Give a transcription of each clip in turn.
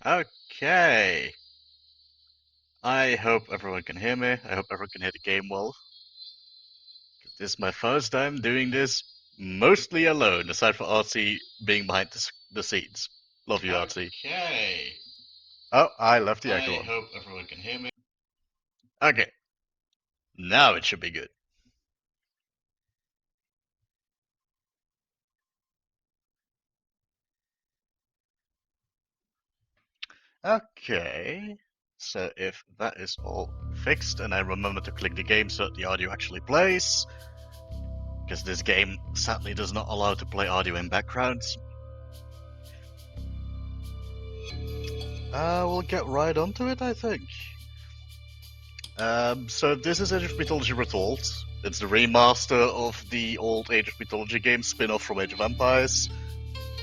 Okay. I hope everyone can hear me. I hope everyone can hear the game well. This is my first time doing this mostly alone, aside from Artsy being behind the scenes. Love you, Artsy. Okay. Oh, I left the I echo on. hope everyone can hear me. Okay. Now it should be good. Okay. So if that is all fixed, and I remember to click the game so that the audio actually plays, because this game sadly does not allow to play audio in backgrounds. We'll get right onto it, I think. So this is Age of Mythology Retold. It's the remaster of the old Age of Mythology game, spin-off from Age of Empires.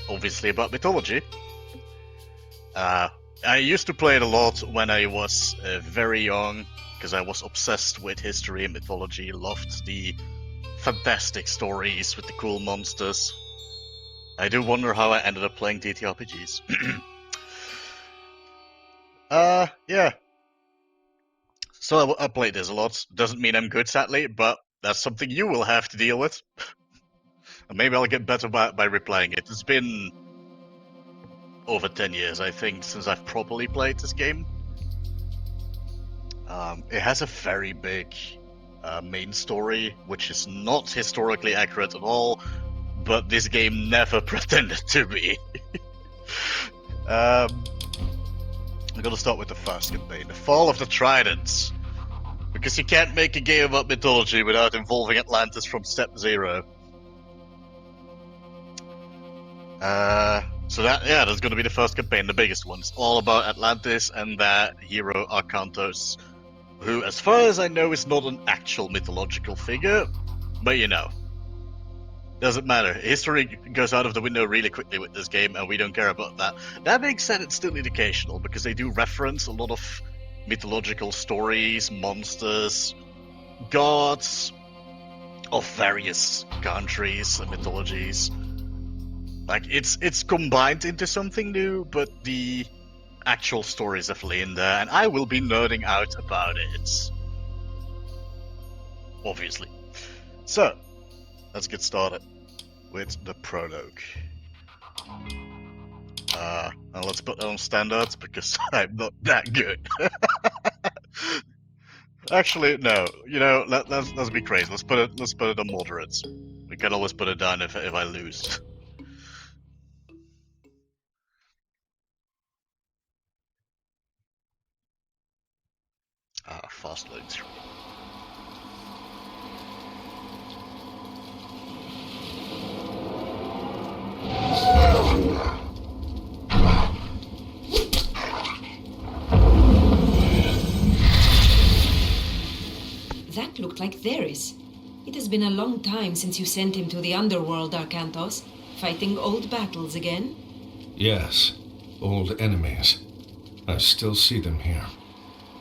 Obviously about mythology. I used to play it a lot when I was very young, because I was obsessed with history and mythology, loved the fantastic stories with the cool monsters. I do wonder how I ended up playing TTRPGs. Yeah. So I played this a lot. Doesn't mean I'm good, sadly, but that's something you will have to deal with. And maybe I'll get better by replaying it. It's been over 10 years, I think, since I've properly played this game. It has a very big main story, which is not historically accurate at all, but this game never pretended to be. I'm gonna start with the first campaign, The Fall of the Trident. Because you can't make a game about mythology without involving Atlantis from step zero. So that's going to be the first campaign, the biggest one. It's all about Atlantis and that hero Arcantos, who, as far as I know, is not an actual mythological figure, but you know, doesn't matter. History goes out of the window really quickly with this game, and we don't care about that. That being said, it's still educational because they do reference a lot of mythological stories, monsters, gods of various countries and mythologies. Like it's combined into something new, but the actual story is definitely in there, and I will be nerding out about it. Obviously. So, let's get started with the prologue. And let's put that on standards because I'm not that good. Actually, no. You know, let's be crazy. Let's put it on moderates. We can always put it down if I lose. Fast loading screen. That looked like Theris. It has been a long time since you sent him to the underworld, Arcantos, fighting old battles again. Yes, old enemies. I still see them here.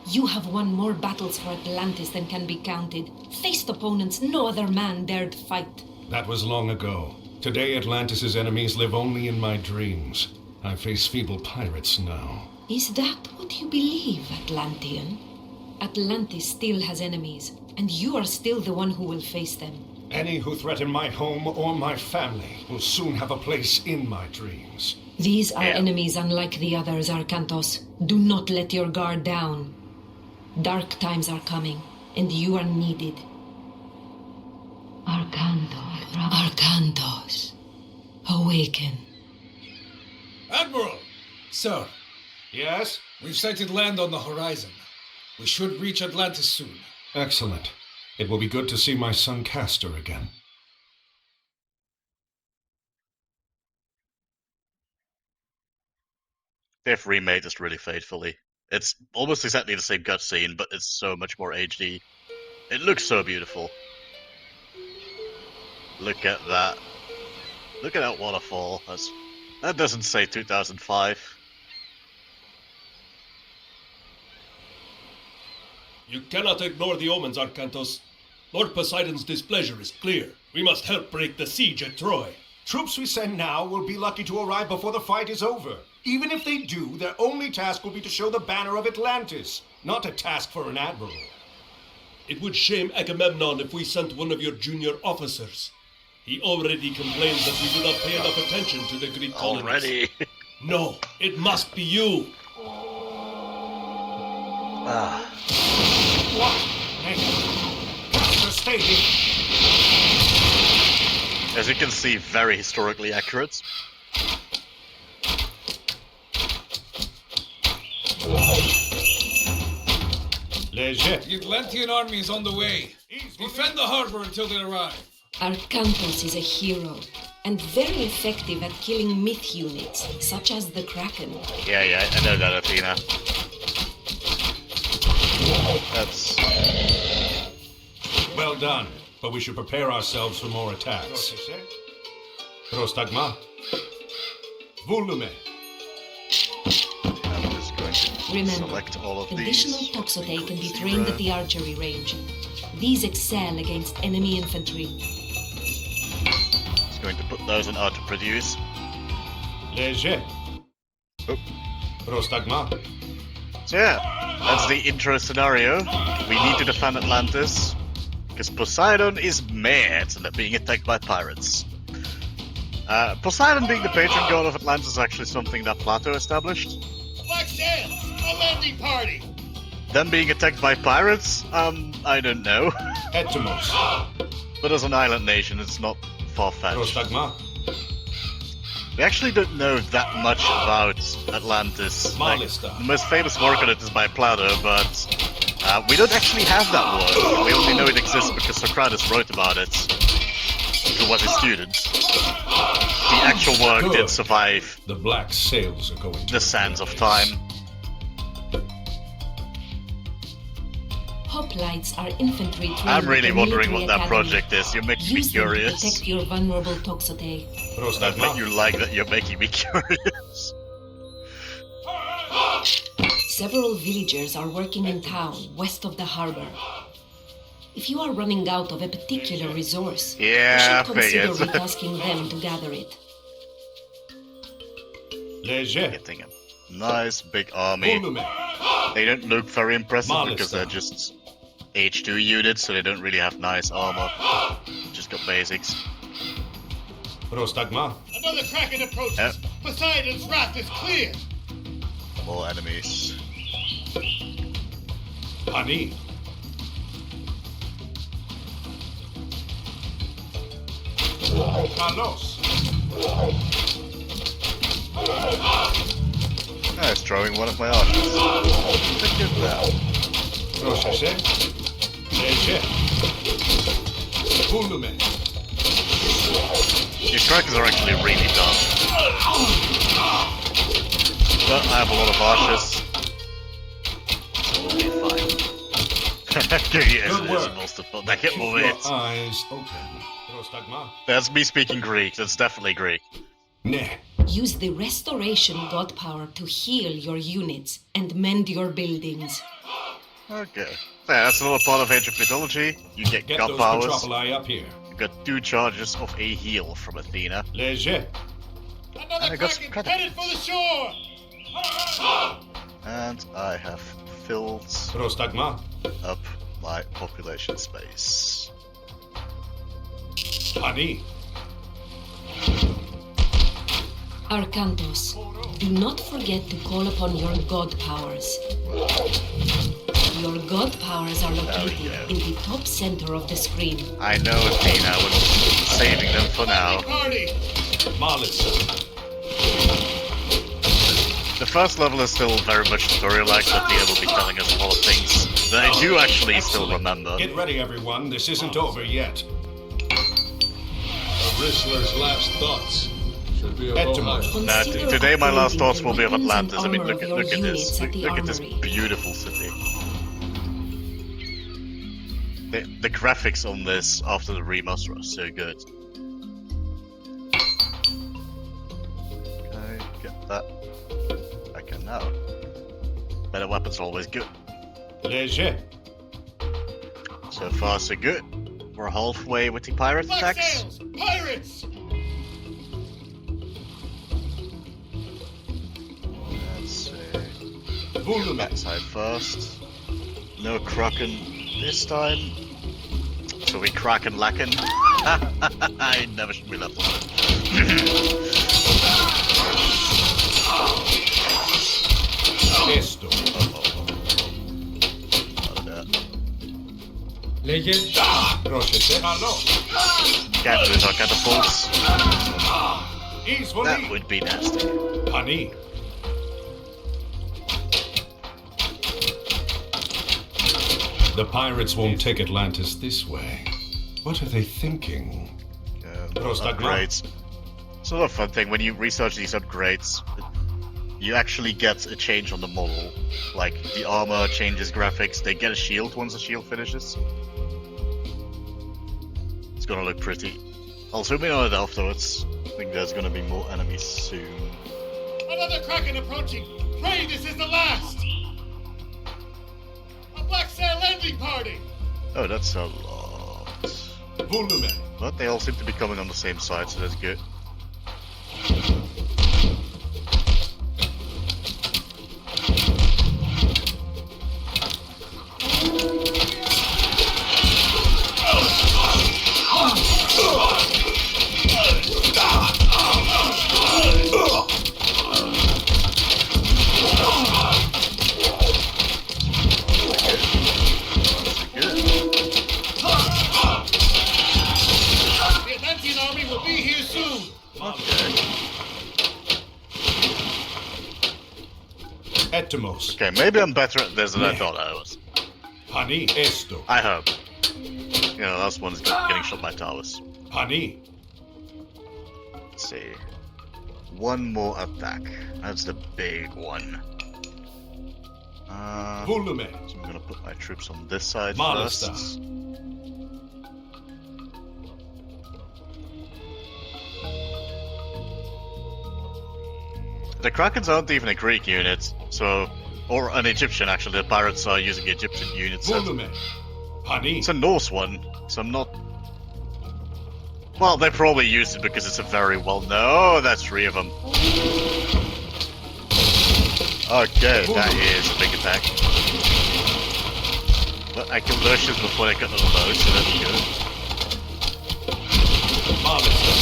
You have won more battles for Atlantis than can be counted. Faced opponents no other man dared fight. That was long ago. Today, Atlantis' enemies live only in my dreams. I face feeble pirates now. Is that what you believe, Atlantean? Atlantis still has enemies, and you are still the one who will face them. Any who threaten my home or my family will soon have a place in my dreams. These are enemies unlike the others, Arcantos. Do not let your guard down. Dark times are coming, and you are needed. Arcantos, awaken. Admiral! Sir, Yes? we've sighted land on the horizon. We should reach Atlantis soon. Excellent. It will be good to see my son Castor again. They've remade this really faithfully. It's almost exactly the same cutscene, but it's so much more HD. It looks so beautiful. Look at that. Look at that waterfall. That doesn't say 2005. You cannot ignore the omens, Arcantos. Lord Poseidon's displeasure is clear. We must help break the siege at Troy. Troops we send now will be lucky to arrive before the fight is over. Even if they do, their only task will be to show the banner of Atlantis, not a task for an admiral. It would shame Agamemnon if we sent one of your junior officers. He already complains that we do not pay enough attention to the Greek colonies. Already? No, it must be you. What? Castor, stay here. As you can see, very historically accurate. Léger. The Atlantean army is on the way. Defend the harbor until they arrive. Arcantos is a hero, and very effective at killing myth units, such as the Kraken. Yeah, I know that, Athena. That's... Well done, but we should prepare ourselves for more attacks. Prostagma. Volume. I'm just going to Remember, select all of additional these. Toxote can be trained at the archery range. These excel against enemy infantry. Just going to put those on auto produce. Léger. Oh. Prostagma. So yeah, that's the intro scenario. We need to defend Atlantis, because Poseidon is mad at being attacked by pirates. Poseidon being the patron god of Atlantis is actually something that Plato established. Black sails! A landing party! Them being attacked by pirates? I don't know. Etymos. But as an island nation, it's not far-fetched. Prostagma. We actually don't know that much about Atlantis. Like, Malista. the most famous work on it is by Plato, but we don't actually have that work. We only know it exists because Socrates wrote about it, who was his student. The actual work Good. did survive The black sails are going to the sands of time. Hoplites are infantry trained I'm really at the wondering military what that academy. project is. You're making me Use them to curious. protect your vulnerable Toxote. I Prostagma. bet you like that you're making me curious. Several villagers are working in town, west of the harbor. If you are running out of a particular resource, Yeah, you should consider figures. retasking them to gather it. Léger. Getting a nice big army. Volume. They don't look very impressive Malista. because they're just H2 units, so they don't really have nice armor. Just got basics. Prostagma. Another Kraken approaches! Yep. Poseidon's wrath is clear! More enemies. Ani. Carlos. I was throwing one of my archers. Look at that. Processé. Léger. Volume. These Krakens are actually really dumb. But I have a lot of archers. So we'll be fine. Good work. Most of them. They get more Your hits. eyes open. Prostagma. That's me speaking Greek. That's definitely Greek. Ne. Use the restoration god power to heal your units and mend your buildings. Okay. Yeah, that's another part of Age of Mythology. You get Get god those powers. Metropoli up here. You got 2 charges of a heal from Athena. Léger. Another I got some Kraken credit. headed for the shore! And I have filled Prostagma. up my population space. Honey. Arcantos, do not forget to call upon your god powers. Your god powers are located in the top center of the screen. I know Athena was saving them for now. Party! Malisa. The first level is still very much tutorial-like, so Athena will be telling us a lot of things that I do actually still remember. Get ready, everyone. This isn't over yet. A wrestler's last thoughts should be of Etymos. Ohio. Nah, Consider today my last upgrading thoughts the will be of weapons and Atlantis. I mean, armor look of at your look at this. units at the Look at this armory. beautiful city. The graphics on this after the remaster are so good. Okay, get that. I can now. Better weapons are always good. Léger. So far, so good. We're halfway with the pirate Black attacks. sails! Pirates! Let's see. Volume. That side first. No Kraken this time. So we Kraken Lacken. I never should be left alone. Esto. Legend. Rochete. Hello. Can't lose our catapults. Ease for That me. would be nasty. Honey. The pirates won't take Atlantis this way. What are they thinking? Those upgrades. Sort of fun thing when you research these upgrades, you actually get a change on the model. Like the armor changes graphics. They get a shield once the shield finishes. It's gonna look pretty. I'll zoom in on it afterwards. I think there's gonna be more enemies soon. Another Kraken approaching! Pray this is the last! A Black Sail landing party! Oh, that's a lot. Volume. But they all seem to be coming on the same side, so that's good. The Atlantean army will be here soon! Etymos. Okay, maybe I'm better at this than I thought I was. Honey. Esto. I hope. You know, last one is getting shot by towers. Honey. Let's see. One more attack. That's the big one. Volume. So I'm gonna put my troops on this side Malista. first. The Krakens aren't even a Greek unit, so... Or an Egyptian, actually. The pirates are using the Egyptian unit set. Volume. Honey. It's a Norse one, so I'm not... Well, they probably used it because it's a very well-known... Oh, that's 3 of them. Okay, that is a big attack. But I killed those ships before they got to the load, so that's good. Malisa.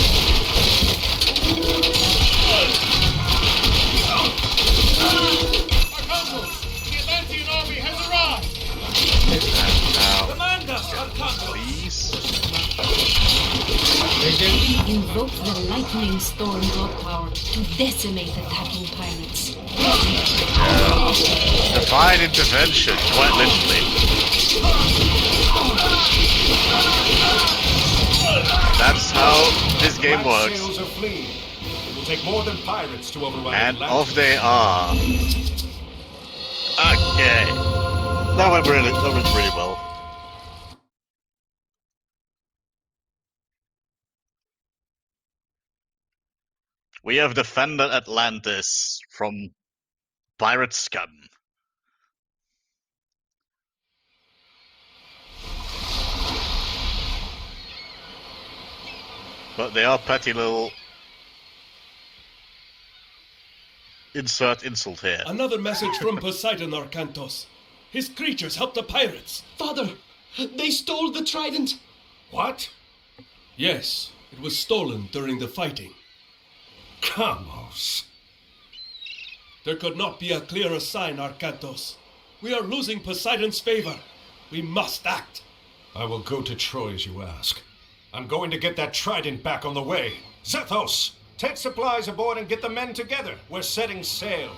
Archangels! The Atlantean army has arrived! Now, please. Legend. Invoke the lightning storm god power to decimate attacking pirates. Divine intervention, quite literally. That's how this game Black works. sails are fleeing. It will take more than pirates to override And Atlantis. off they are. Okay. That went really well. We have defended Atlantis from pirate scum. But they are petty little... Insert insult here. Another message from Poseidon, Arkantos. His creatures helped the pirates. Father, they stole the Trident. What? Yes, it was stolen during the fighting. Kamos. There could not be a clearer sign, Arkantos. We are losing Poseidon's favor. We must act. I will go to Troy as you ask. I'm going to get that Trident back on the way. Zethos, take supplies aboard and get the men together. We're setting sail.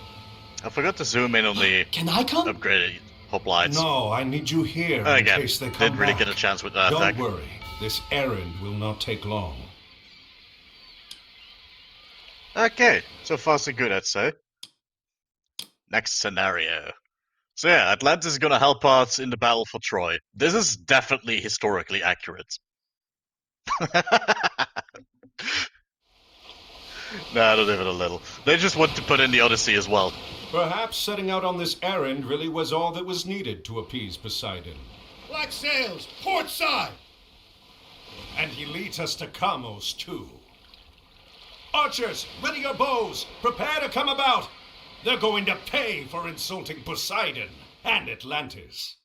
I forgot to zoom in on the Can I come? upgraded hoplites. No, I need you here in Again, case they come didn't really back. get a chance with that Don't attack. worry, this errand will not take long. Okay, so far so good, I'd say. Next scenario. So yeah, Atlantis is gonna help us in the battle for Troy. This is definitely historically accurate. Nah, not even a little. They just want to put in the Odyssey as well. Perhaps setting out on this errand really was all that was needed to appease Poseidon. Black sails, port side. And he leads us to Kamos, too. Archers, ready your bows. Prepare to come about. They're going to pay for insulting Poseidon and Atlantis.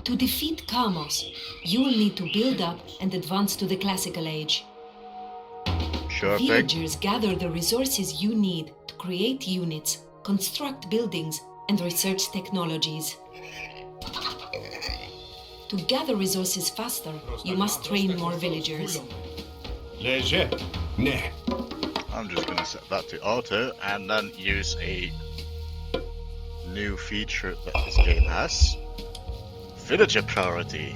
To defeat Kamos, you will need to build up and advance to the classical age. Sure thing. Villagers gather the resources you need to create units, construct buildings, and research technologies. To gather resources faster, you must train more villagers. Léger. Ne. I'm just gonna set that to auto and then use a new feature that this game has. Villager priority.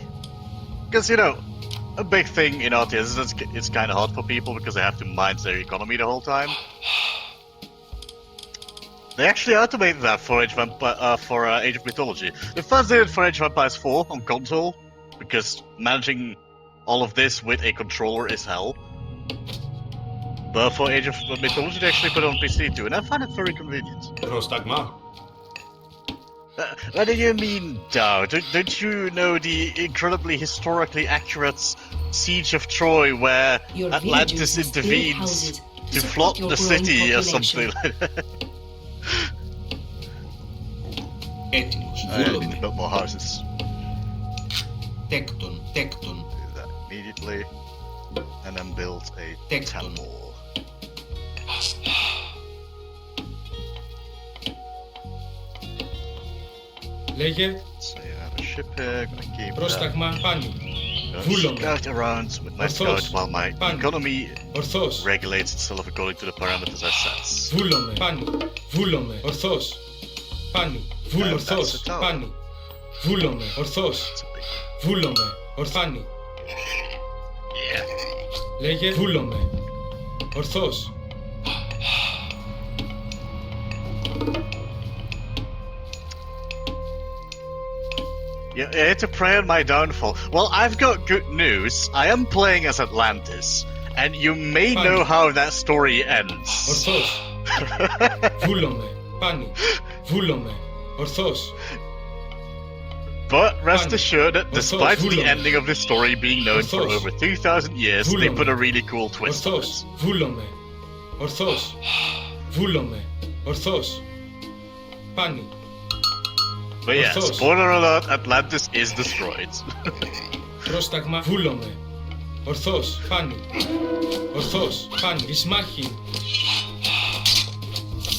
Because, you know, a big thing in RTS is it's kind of hard for people because they have to mind their economy the whole time. They actually automated that for Age of Mythology. They first did it for Age of Empires 4 on console, because managing all of this with a controller is hell. But for Age of Mythology they actually put it on PC too, and I find it very convenient. Prostagma. What do you mean, Dow? Don't you know the incredibly historically accurate Siege of Troy where Your Atlantis villagers must build intervenes houses to support flood your the growing city or population. something like that? Έτοιμος, I need to βούλομαι. build more houses. Τέκτον, τέκτον, Do that immediately, and then build a Tecton. temple. Λέγε So you have a ship here, gonna keep that. πρόσταγμα πάνι. Gonna Βούλομαι. scout around with my Orthos. scout while my Pan. economy Ορθώς. regulates itself according to the parameters I set. Βούλομαι. Πάνι. Βούλομαι. Ορθώς. Πάνι. that's Ορθώς. the tower. Πάνι. Βούλομαι. Ορθώς. It's a big one. Βούλομαι. Ορθάνι. Yeah. Λέγε βούλομαι. Ορθώς. Yeah, I had to pray on my downfall. Well, I've got good news. I am playing as Atlantis, and you may Fine. know how that story ends. Ορθώς. Βούλομαι. Πάνι. Βούλομαι. Ορθώς. But rest Fine. assured that Orthos, despite the Voulomet. ending of this story being known for Orthos. over 2,000 years, they Voulomet. put a really cool twist on it. Ορθώς. Βούλομαι. Ορθώς. Βούλομαι. Ορθώς. Πάνι. But yeah, Orthos. spoiler alert, Atlantis is destroyed. Πρόσταγμα. Βούλομαι. Ορθώς. Πάνι. Ορθώς. Πάνι. Εις μάχη.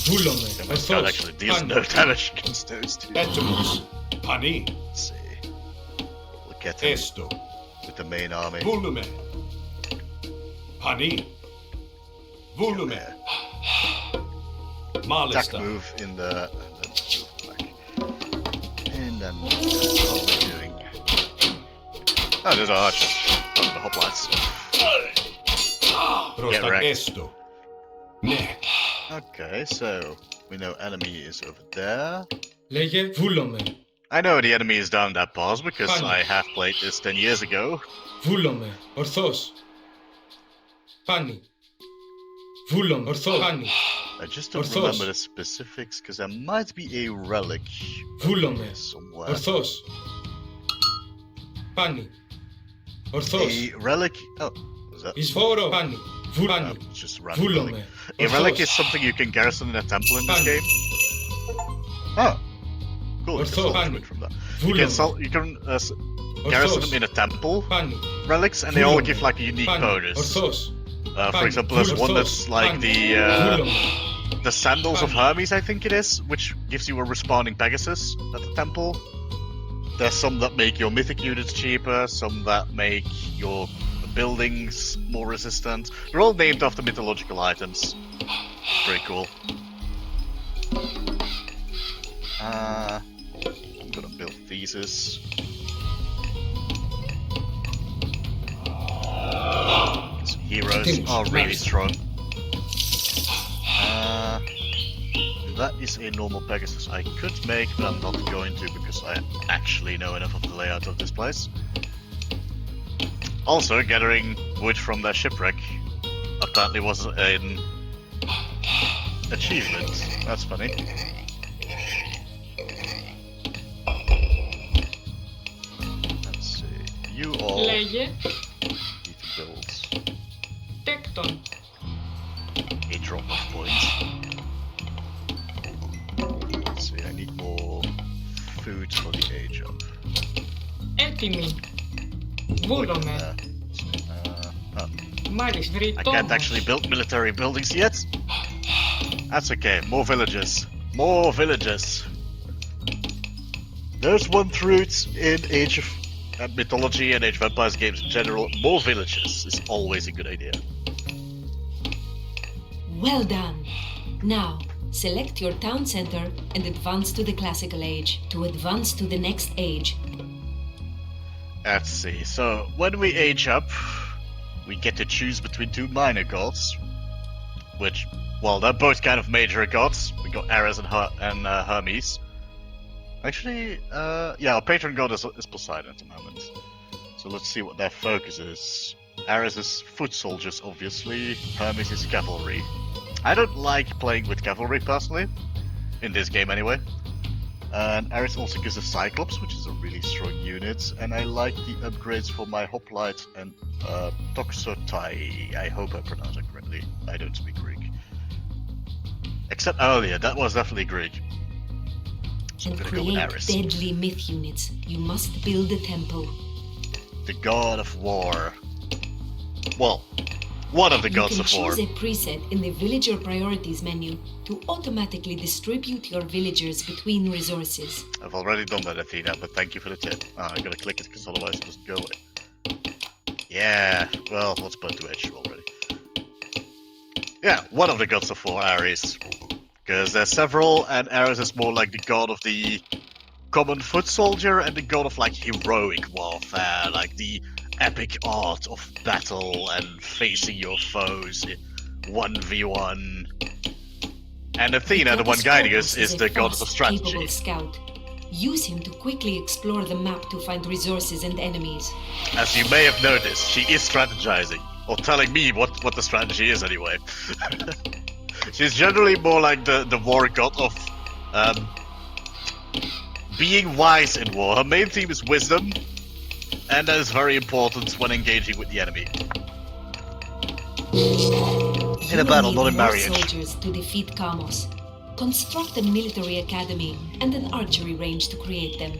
Βούλομαι. My scout Ορθώς. actually deals Πάνι. no damage against those two. Έτοιμος. Pani. Let's see. We'll get him Esto. with the main army. Vούλουμε. Pani. Vούλουμε. Attack Malista. move in the and then move back. And then what are we doing? Oh, there's our archers. Oh, the hoplites. Prostag wrecked. esto. Ne. Okay, so we know enemy is over there. Λέγε βούλομαι. I know the enemy is down that pass because Fine. I have played this 10 years ago. Βούλομαι. Ορθώς. Πάνι. Βούλομαι. Ορθώς. Πάνι. I just don't Orthos. remember the specifics because there might be a relic Βούλομαι. somewhere. Ορθώς. Πάνι. Orthos. A relic. Oh, was that? Isvoro Hanu. Oh, Vulanu. it's just a random relic. Vulome. A relic Orthos. is something you can garrison in a temple in this Hanu. game. Oh, cool. You can Ortho salvage Hanu. it from that. You can garrison them in a temple. Hanu. Relics, and they all Vulome. give like a unique Hanu. bonus. Orthos. For example, there's one that's like the sandals of Hermes, I think it is, which gives you a respawning Pegasus at the temple. There's some that make your mythic units cheaper, some that make your buildings more resistant. They're all named after mythological items. Pretty cool. I'm gonna build Thesis. Heroes are really strong. That is a normal Pegasus I could make, but I'm not going to because I actually know enough of the layout of this place. Also, gathering wood from their shipwreck apparently was an achievement. That's funny. Let's see. You all Λέγε need to build Τέκτον. a drop of points. Let's see, I need more food for the age up. Έτοιμη. Βούλομαι. Μάλιστα, I can't ρητόμος. actually build military buildings yet. That's okay. More villages. More villages. There's one truth in Age of Mythology and Age of Empires games in general. More villages is always a good idea. Well done. Now, select your town center and advance to the classical age. To advance to the next age, Let's see. So, when we age up, we get to choose between two minor gods. Which, well, they're both kind of major gods. We got Ares and Hermes. Actually, yeah, our patron god is Poseidon at the moment. So let's see what their focus is. Ares is foot soldiers, obviously. Hermes is cavalry. I don't like playing with cavalry, personally. In this game, anyway. And Ares also gives a Cyclops, which is a really strong unit. And I like the upgrades for my Hoplite and Toxotai. I hope I pronounced that correctly. I don't speak Greek. Except earlier, that was definitely Greek. So I'm and gonna go with create Ares. deadly myth units. You must build a temple. The god of war. Well, one of the gods You of can war. choose a preset in the villager priorities menu to automatically distribute your villagers between resources. I've already done that, Athena, but thank you for the tip. I gotta click it because otherwise it doesn't go away. Yeah, well, let's put it to edge already. Yeah, one of the gods of war, Ares. Because there's several, and Ares is more like the god of the common foot soldier and the god of like heroic warfare, like the epic art of battle and facing your foes 1v1. And Athena, the one guiding us, is the goddess of strategy. Capable scout. Use him to quickly explore the map to find resources and enemies. As you may have noticed, she is strategizing. Or telling me what the strategy is anyway. She's generally more like the war god of being wise in war. Her main theme is wisdom, and that is very important when engaging with the enemy. In a battle, not in marriage. Soldiers to defeat Kamos. Construct a military academy and an archery range to create them.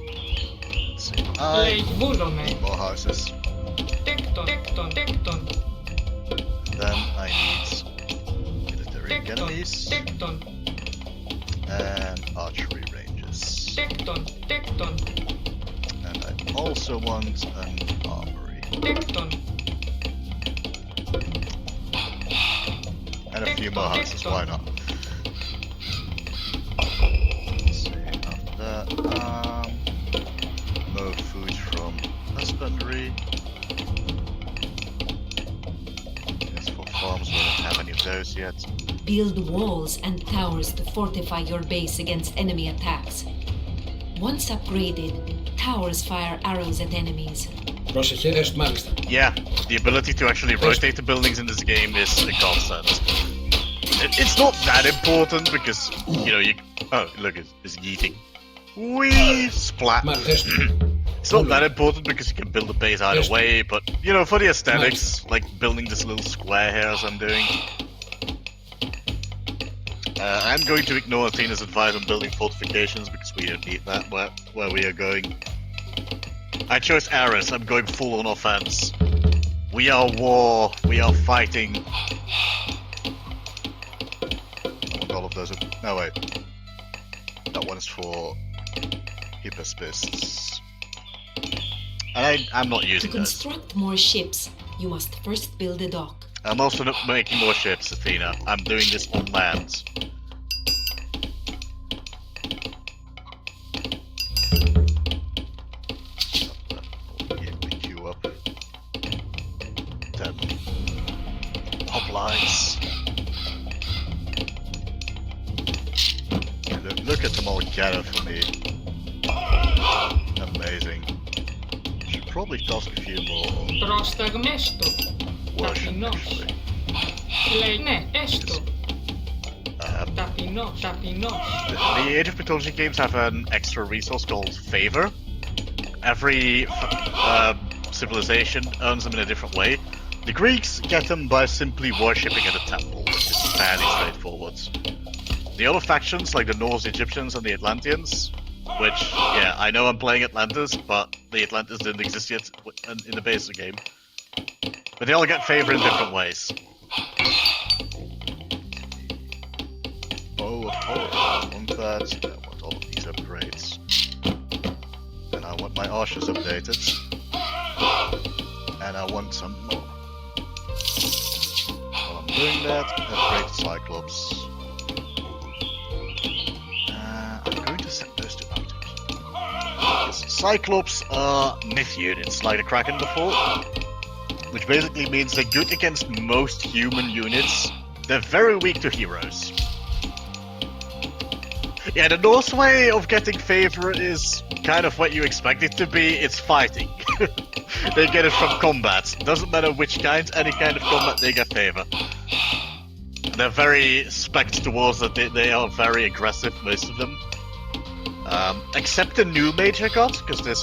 Let's see. Λέει βούλομαι. Need more houses. Τέκτον. Τέκτον. Τέκτον. Then I need military Τέκτον. academies Τέκτον. and archery ranges. Τέκτον. Τέκτον. And I also want an armory. Τέκτον. And a few more houses, why not? Let's see, after that, more food from husbandry. As for farms, we don't have any of those yet. Build walls and towers to fortify your base against enemy attacks. Once upgraded, towers fire arrows at enemies. Πρόσεχε, έστω μάλιστα. Yeah, the ability to actually rotate the buildings in this game is a godsend. It's not that important because, you know, you... Oh, look, it's yeeting. Whee! Splat. Μάλιστα, έστω. It's not that important because you can build a base either Yes. way, but, you know, for the aesthetics, like building this little square here as I'm doing. I'm going to ignore Athena's advice on building fortifications because we don't need that where we are going. I chose Ares, I'm going full on offense. We are war, we are fighting. All of those are... No, wait. That one is for Hyperspists. And I'm not To using those. construct more ships, you must first build a dock. I'm also not making more ships, Athena. I'm doing this on land. Get the queue up. 10 hoplites. Look at them all gather for me. Amazing. Should probably toss a few more Prostagmesto. worship, Tapinos. actually. Leine. Esto. Tapinos. Tapinos. The Age of Mythology games have an extra resource called Favor. Every civilization earns them in a different way. The Greeks get them by simply worshipping at a temple, which is fairly straightforward. The other factions, like the Norse Egyptians and the Atlanteans, which, yeah, I know I'm playing Atlantis, but the Atlantis didn't exist yet in the basic game. But they all get favor in different ways. Oh, of course, I want that. I want all of these upgrades. And I want my archers updated. And I want some more. While I'm doing that, upgrade the Cyclops. I'm going to set those to Arctic. Because Cyclops are myth units, like the Kraken before. Which basically means they're good against most human units. They're very weak to heroes. Yeah, the Norse way of getting favor is kind of what you expect it to be. It's fighting. They get it from combat. Doesn't matter which kind, any kind of combat, they get favor. They're very spec'd towards that. They are very aggressive, most of them. Except the new Major God, because the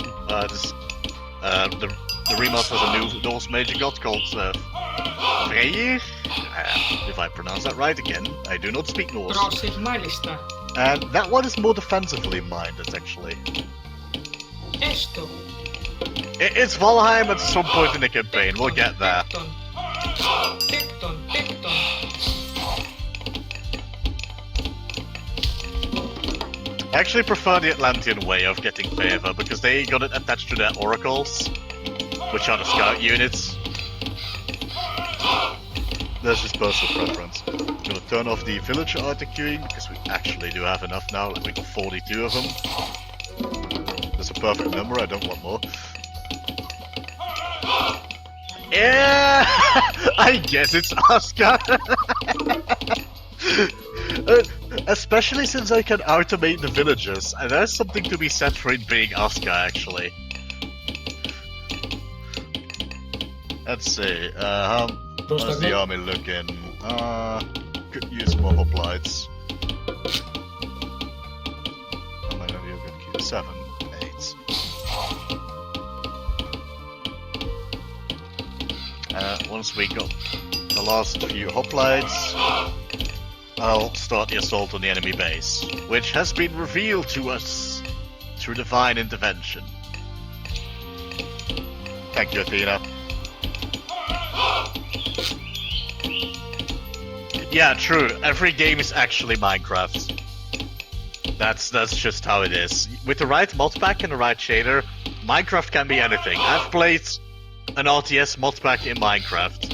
remaster has a new Norse Major God called Freyr. If I pronounce that right again, I do not speak Norse. Prosigmalista. And that one is more defensively minded, actually. Esto. It's Valheim at some point in the campaign, we'll get there. Tecton. Tecton. Tecton. I actually prefer the Atlantean way of getting favor, because they got it attached to their oracles, which are the scout units. That's just personal preference. I'm gonna turn off the villager queuing because we actually do have enough now, like we got 42 of them. That's a perfect number, I don't want more. Yeah! I guess it's Oscar! Especially since I can automate the villagers, and there's something to be said for it being Oscar, actually. Let's see, how's the army looking? Could use more hoplites. How many are you going to keep? 7, 8. Once we got the last few hoplites, I'll start the assault on the enemy base, which has been revealed to us through divine intervention. Thank you, Athena. Yeah, true. Every game is actually Minecraft. That's just how it is. With the right mod pack and the right shader, Minecraft can be anything. I've played an RTS mod pack in Minecraft.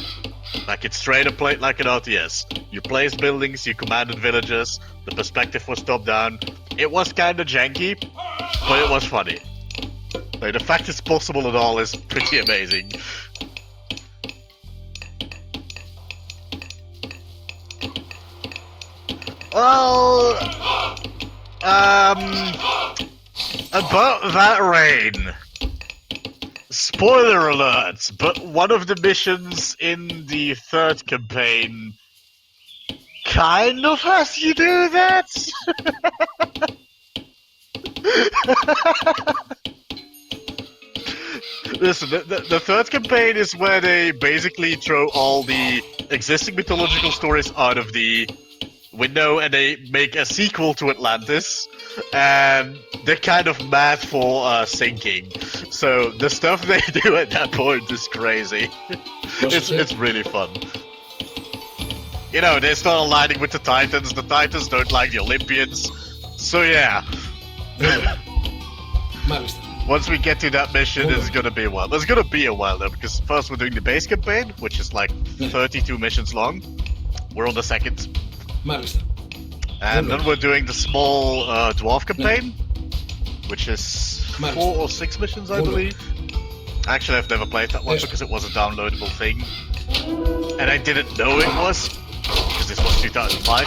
Like, it's straight up played like an RTS. You placed buildings, you commanded villagers, the perspective was top down. It was kinda janky, but it was funny. Like, the fact it's possible at all is pretty amazing. Well, about that rain. Spoiler alert, but one of the missions in the third campaign kind of has you do that. Listen, the third campaign is where they basically throw all the existing mythological stories out of the window and they make a sequel to Atlantis, and they're kind of mad for sinking. So the stuff they do at that point is crazy. It's really fun. You know, they start aligning with the Titans. The Titans don't like the Olympians. So yeah. Once we get to that mission, it's gonna be a while. It's gonna be a while though, because first we're doing the base campaign, which is like 32 missions long. We're on the second. And then we're doing the small dwarf campaign, which is 4 or 6 missions, I believe. Actually, I've never played that one because it was a downloadable thing. And I didn't know it was, because this was 2005.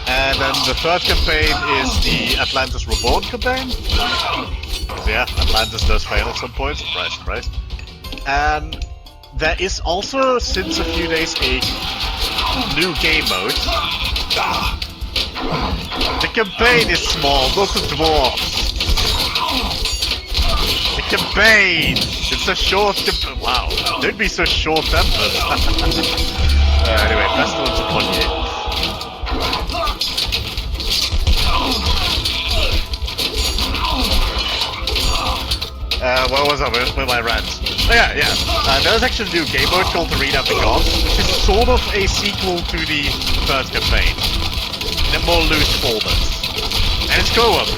And then the third campaign is the Atlantis Reborn campaign. Yeah, Atlantis does fail at some point, surprise, surprise. And there is also, since a few days, a new game mode. The campaign is small, not the dwarves. The campaign! It's a short campaign. Wow, don't be so short-tempered. Anyway, pestilence upon you. Where was I with my rant? Oh yeah. There's actually a new game mode called Arena of the Gods, which is sort of a sequel to the third campaign, in a more loose format. And it's co-op.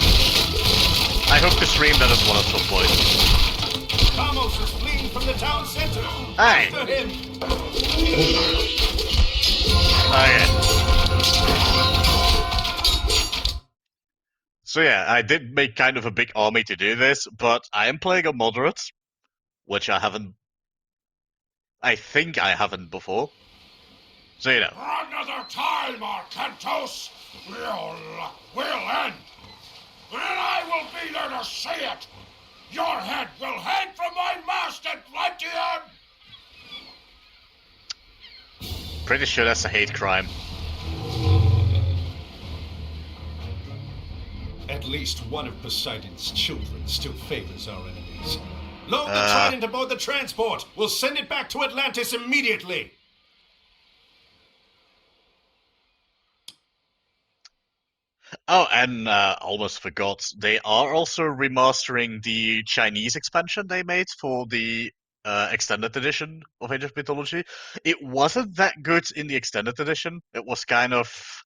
I hope to stream that as well at some point. Ramos is fleeing from the town center. Hey! After him. Okay. So yeah, I did make kind of a big army to do this, but I am playing a moderate, which I think I haven't before. So you know. Another time, Arcantos, will end. And I will be there to see it. Your head will hang from my mast, Atlantean! Pretty sure that's a hate crime. At least one of Poseidon's children still favors our enemies. Load the Trident aboard the transport. We'll send it back to Atlantis immediately. Oh, and almost forgot, they are also remastering the Chinese expansion they made for the extended edition of Age of Mythology. It wasn't that good in the extended edition. It was kind of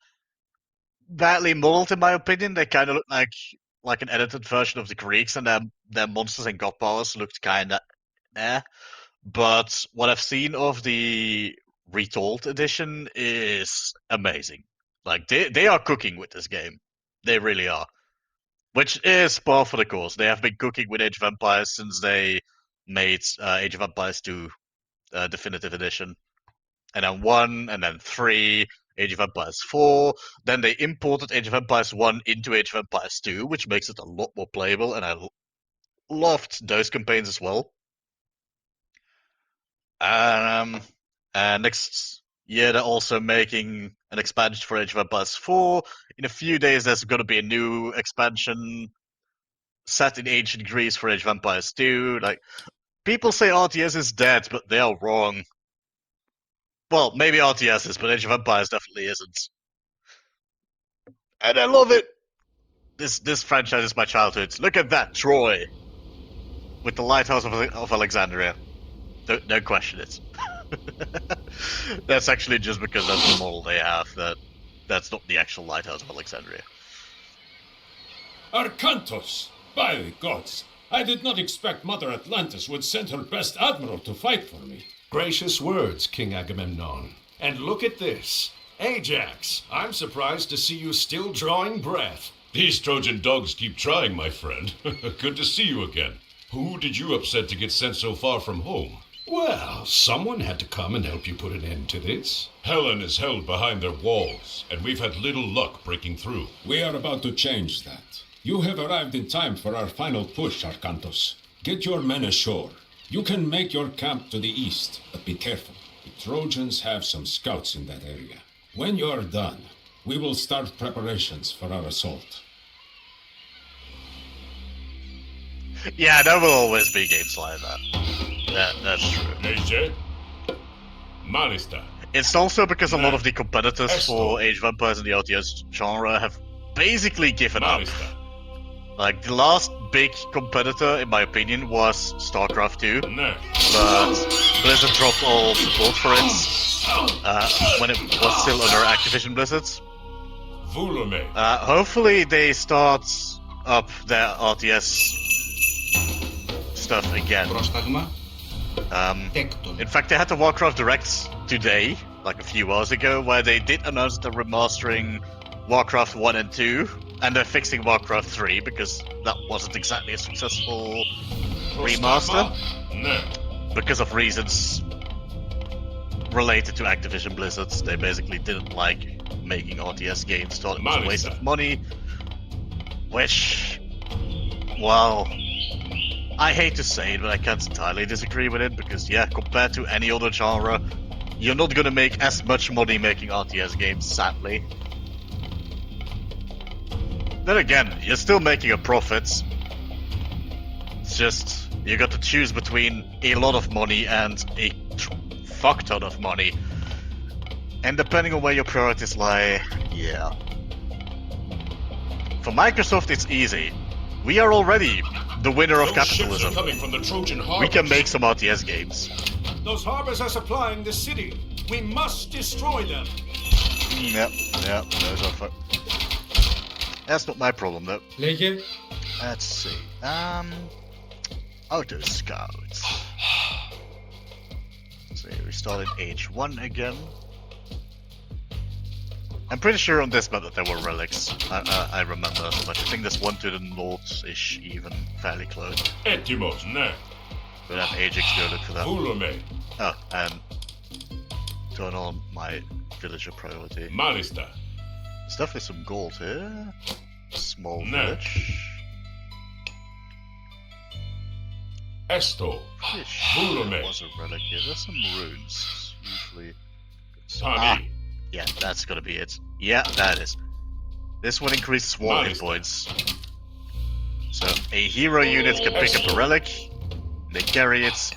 badly modeled, in my opinion. They kind of looked like an edited version of the Greeks, and their monsters and god powers looked kind of eh. But what I've seen of the retold edition is amazing. Like they are cooking with this game. They really are. Which is par for the course. They have been cooking with Age of Empires since they made Age of Empires 2 Definitive Edition. And then 1, and then 3, Age of Empires 4. Then they imported Age of Empires 1 into Age of Empires 2, which makes it a lot more playable, and I loved those campaigns as well. And next year they're also making an expansion for Age of Empires 4. In a few days there's going to be a new expansion set in ancient Greece for Age of Empires 2. Like, people say RTS is dead, but they are wrong. Well, maybe RTS is, but Age of Empires definitely isn't. And I love it! This franchise is my childhood. Look at that, Troy! With the Lighthouse of Alexandria. Don't question it. That's actually just because that's the model they have. That's not the actual Lighthouse of Alexandria. Arcantos! By the gods! I did not expect Mother Atlantis would send her best admiral to fight for me. Gracious words, King Agamemnon. And look at this. Ajax, I'm surprised to see you still drawing breath. These Trojan dogs keep trying, my friend. Good to see you again. Who did you upset to get sent so far from home? Well, someone had to come and help you put an end to this. Helen is held behind their walls, and we've had little luck breaking through. We are about to change that. You have arrived in time for our final push, Arcantos. Get your men ashore. You can make your camp to the east, but be careful. The Trojans have some scouts in that area. When you're done, we will start preparations for our assault. Yeah, there will always be games like that. That's true. Neyse? Malista. It's also because a lot of the competitors Esto. for Age of Empires in the RTS genre have basically given up. Malista. Like, the last big competitor, in my opinion, was StarCraft 2, Ne. but Blizzard dropped all support for it when it was still under Activision Blizzard. Volume. Hopefully they start up their RTS stuff again. Πρόσταγμα. Τέκτον. In fact, they had the Warcraft Direct today, like a few hours ago, where they did announce they're remastering Warcraft 1 and 2, and they're fixing Warcraft 3, because that wasn't exactly a successful remaster, Ne. because of reasons related to Activision Blizzard. They basically didn't like making RTS games, thought it was a waste of money, which, well, I hate to say it, but I can't entirely disagree with it, because yeah, compared to any other genre, you're not gonna make as much money making RTS games, sadly. Then again, you're still making a profit. It's just, you got to choose between a lot of money and a fuck ton of money. And depending on where your priorities lie, yeah. For Microsoft, it's easy. We are already the winner of Those ships are capitalism. coming from the Trojan harbors. We can make some RTS games. Those harbors are supplying the city. We must destroy them. Yep, those are fun. That's not my problem though. Λέγε. Let's see. Auto Scouts. So we started Age 1 again. I'm pretty sure on this map that there were relics. I remember, but I think there's one to the north-ish, even fairly close. Etimos. Ne. We'll have Ajax go look for that. Volume. Oh, and turn on my villager priority. Malista. There's definitely some gold here. Small No. village. Esto. Pretty sure Volume. there was a relic here. There's some runes. Usually. Tani. Yeah, that's gonna be it. Yeah, that is. This one increases war hit Nice. points. So a hero unit can pick up a relic, they carry it,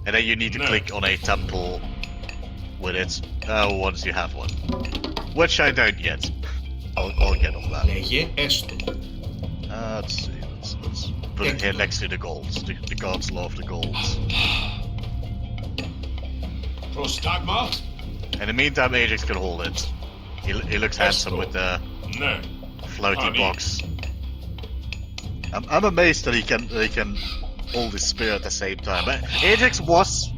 and then you need to No. click on a temple with it once you have one. Which I don't yet. I'll get on that. Λέγε έστω. Let's see. Let's put it here next to the golds. The gods love the golds. Prostagma. In the meantime, Ajax can hold it. He looks handsome with the Ne. floaty Honey. box. I'm amazed that he can hold his spear at the same time. But Ajax was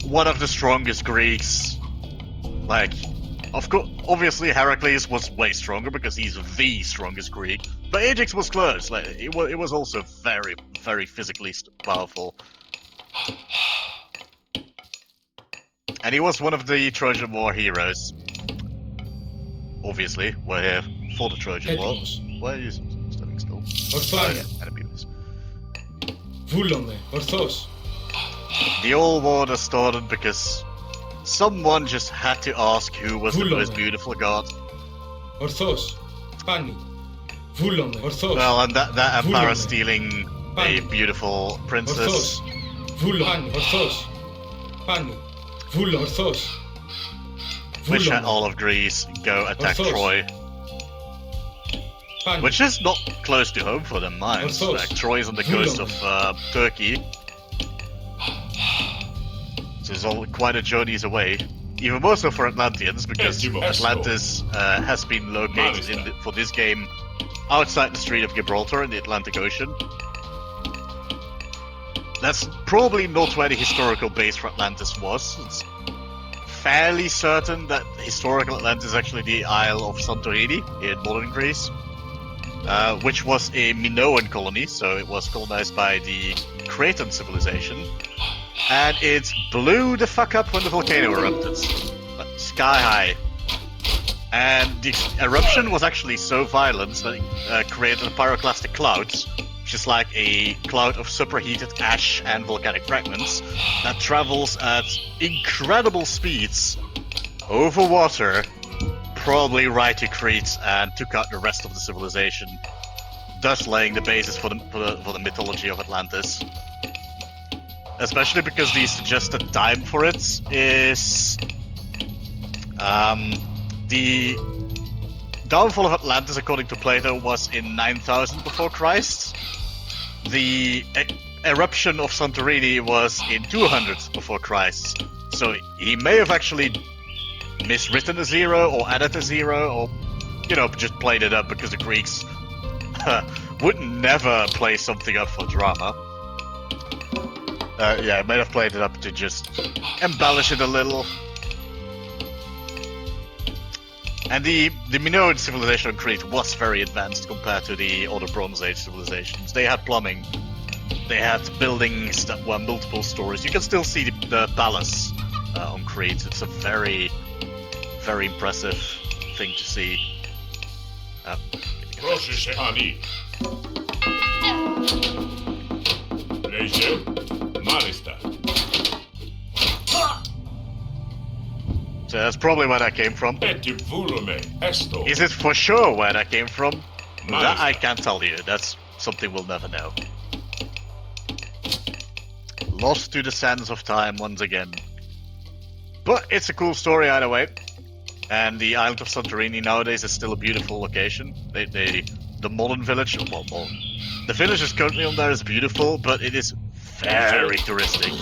one of the strongest Greeks. Like, of course, obviously Heracles was way stronger because he's the strongest Greek. But Ajax was close. Like, it was also very, very physically powerful. And he was one of the Trojan War heroes. Obviously, we're here for the Trojan War. Έτοιμος. Why are you standing still? Ορθάρια. Enemies. Βούλομαι. Ορθώς. The old order started because someone just had to ask who was the Βούλομαι. most beautiful god. Ορθώς. Πάνι. Βούλομαι. Ορθώς. Well, and that empire Βούλομαι. stealing a Πάνι. beautiful princess. Ορθώς. Βούλομαι. Ορθώς. Πάνι. Βούλομαι. Ορθώς. Which had Βούλομαι. all of Greece go attack Orthos. Troy. Πάνι. Which is not close to home for them, minds. Orthos. Like, Troy is on the coast of Voulogne. Turkey. So it's all quite a journeys away. Even more so for Atlanteans, because Esto. Atlantis has been located for this game outside the Strait of Gibraltar in the Atlantic Ocean. That's probably not where the historical base for Atlantis was. It's fairly certain that historical Atlantis is actually the Isle of Santorini in modern Greece, which was a Minoan colony, so it was colonized by the Cretan civilization, and it blew the fuck up when the volcano erupted, like, sky high. And the eruption was actually so violent that it created a pyroclastic cloud, which is like a cloud of superheated ash and volcanic fragments that travels at incredible speeds over water, probably right to Crete, and took out the rest of the civilization thus laying the basis for the mythology of Atlantis. Especially because the suggested time for it is the downfall of Atlantis, according to Plato, was in 9000 before Christ. The eruption of Santorini was in 200 before Christ. So he may have actually miswritten a 0 or added a 0 or, just played it up because the Greeks would never play something up for drama. Yeah, might have played it up to just embellish it a little. And the Minoan civilization on Crete was very advanced compared to the other Bronze Age civilizations. They had plumbing, they had buildings that were multiple stories. You can still see the palace on Crete. It's a very, very impressive thing to see. Proszę się, Ani. Lezie, Malista. So that's probably where that came from. Eti volume, esto. Is it for sure where that came from? That I can't tell you. That's something we'll never know. Lost to the sands of time once again. But it's a cool story either way. And the island of Santorini nowadays is still a beautiful location. The modern village, well, the village is currently on there is beautiful, but it is very touristic.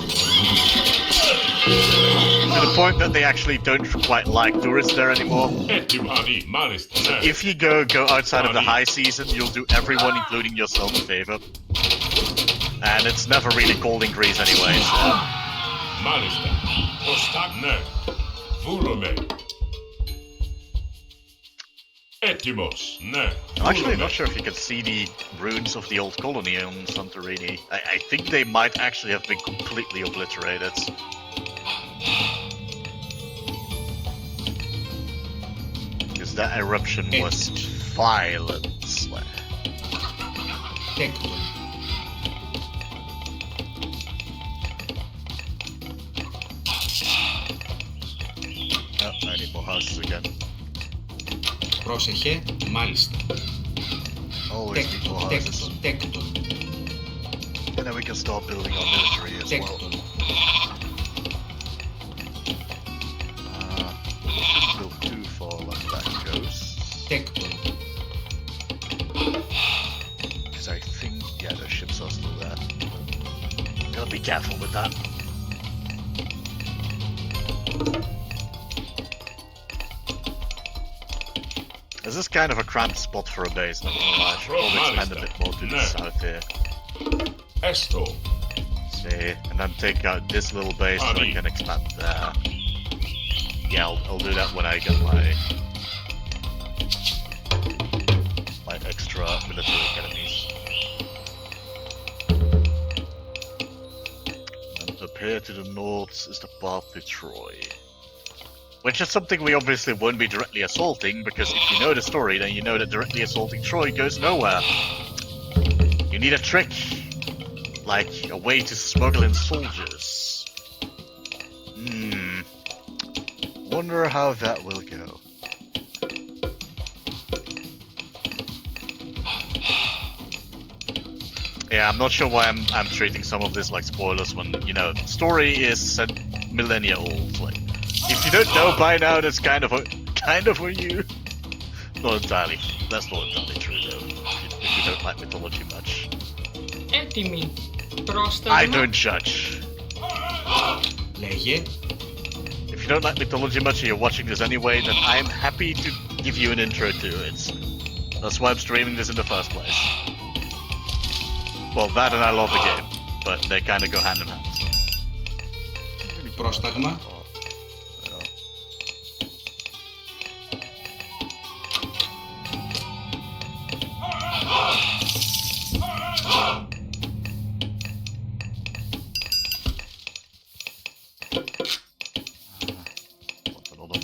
To the point that they actually don't quite like tourists there anymore. If you go outside of the high season, you'll do everyone, including yourself, a favor. And it's never really cold in Greece anyway, so... I'm actually not sure if you can see the ruins of the old colony on Santorini. I think they might actually have been completely obliterated. Because that eruption was violent. Oh, I need more houses again. Πρόσεχε, μάλιστα. Always need more houses. And then we can start building our military as well. Shouldn't build too far like that goes. Because I think, yeah, those ships are still there. Gotta be careful with that. This is kind of a cramped spot for a base, not gonna lie. I should probably expand a bit more to the south here. See, and then take out this little base so I can expand there. Yeah, I'll do that when I get my extra military academies. And up here to the north is the path to Troy. Which is something we obviously won't be directly assaulting, because if you know the story, then you know that directly assaulting Troy goes nowhere. You need a trick. Like a way to smuggle in soldiers. Wonder how that will go. Yeah, I'm not sure why I'm treating some of this like spoilers when, story is millennia old. Like, if you don't know by now, that's kind of for you. Not entirely. That's not entirely true though. If you don't like mythology much. Έτοιμοι. Πρόσταγμα. I don't judge. Λέγε. If you don't like mythology much and you're watching this anyway, then I'm happy to give you an intro to it. That's why I'm streaming this in the first place. Well, that and I love the game, but they kind of go hand in hand. Πρόσταγμα.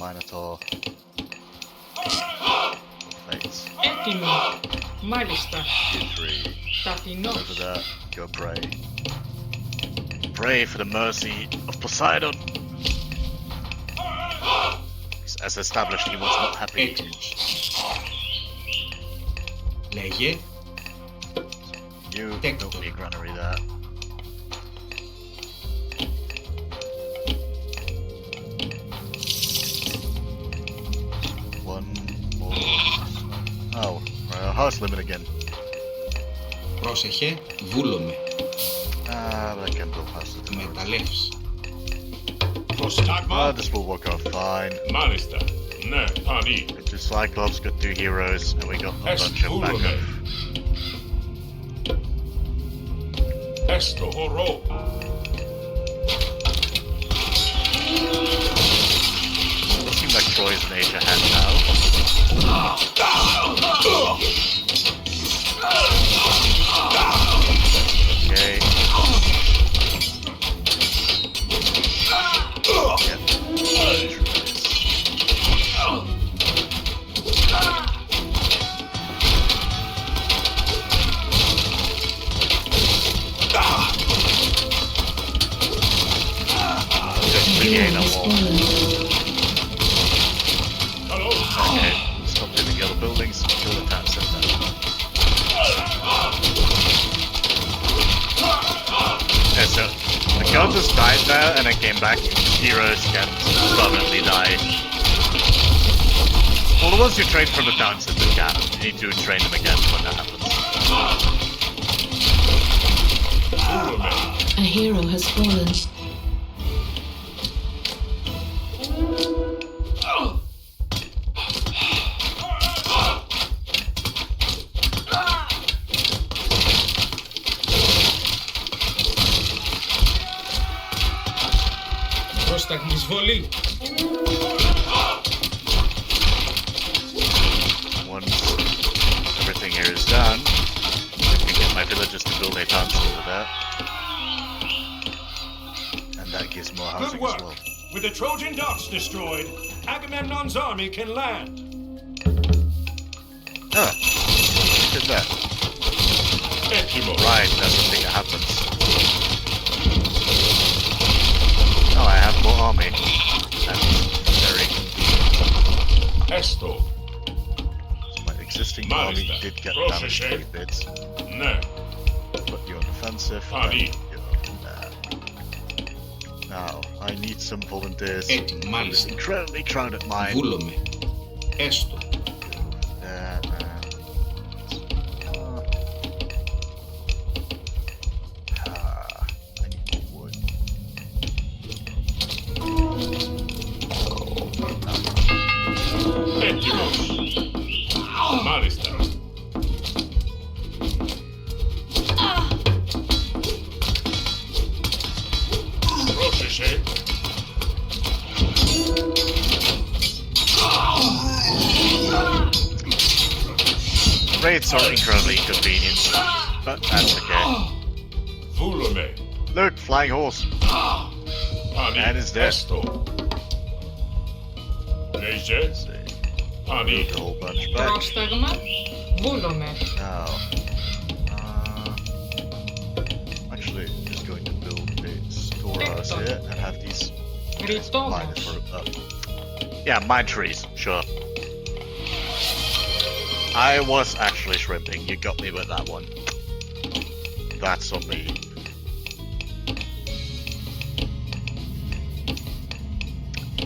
Minotaur. Fates. Έτοιμοι. Μάλιστα. U3. Ταπεινός. Over there. Go pray. Pray for the mercy of Poseidon. As established, he was not happy. Έτοιμος. Λέγε. you Tector. don't need granary there. One more. Oh, house limit again. Πρόσεχε, βούλομαι. Ah, but I can build houses. Μεταλλεύς. Προστάγμα. This will work out fine. Μάλιστα. Ναι, πάνι. Got 2 Cyclops, got 2 heroes, and we got a Est bunch of vulume. backup. Esto horror. It seems like Troy's an age ahead now. Okay. Yep. Just regain a wall. Hello. Okay, stop hitting the other buildings, kill the town center. Yeah, so the counters died there and then came back. Heroes can permanently die. Well, the ones you train from the town center can. You need to train them again when that happens. A hero has fallen. Πρόσταγμα εισβολή. Once everything here is done, I can get my villagers to build a town center there. And that gives more Good housing work. as well. With the Trojan docks destroyed, Agamemnon's army can land. Ah, look at that. Έτοιμο. Right, that's the thing that happens. Oh, I have more army. That's very convenient. Esto. So my existing army Málista. did get Πρόσεχε. damaged quite a bit. Ναι. Put you on defensive. Pali. and you on there. Now, I need some volunteers. Έτοιμο, This μάλιστα. incredibly crowded mine. Βούλομαι. Έστω. There and... I need more wood. Έτοιμος. Μάλιστα. Πρόσεχε. Raids are incredibly inconvenient, but that's okay. Βούλομαι. Look, flying horse. Πάνι. Man is dead. Esto. Λέγε. Let's see. Πάνι. Moved a whole bunch back. Πρόσταγμα. Βούλομαι. Now, actually, I'm just going to build a storehouse here and have these miners Ρητόμος. for yeah, mine trees, sure. I was actually shrimping. You got me with that one. That's on me.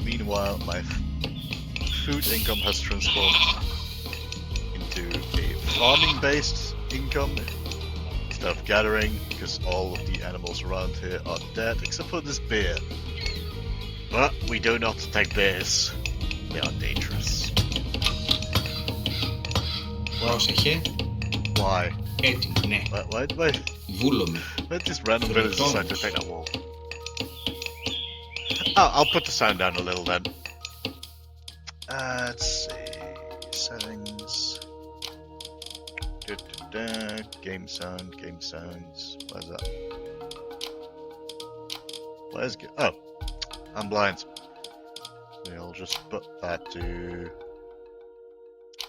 Meanwhile, my food income has transformed into a farming-based income instead of gathering, because all of the animals around here are dead except for this bear. But we do not take bears. They are dangerous. Πρόσεχε. Why? Έτοιμο, ναι. Why Βούλομαι. let this random village decide to take that wall? Oh, I'll put the sound down a little then. Let's see. Settings. Game sounds. Where's that? Where's oh, I'm blind. We'll just put that to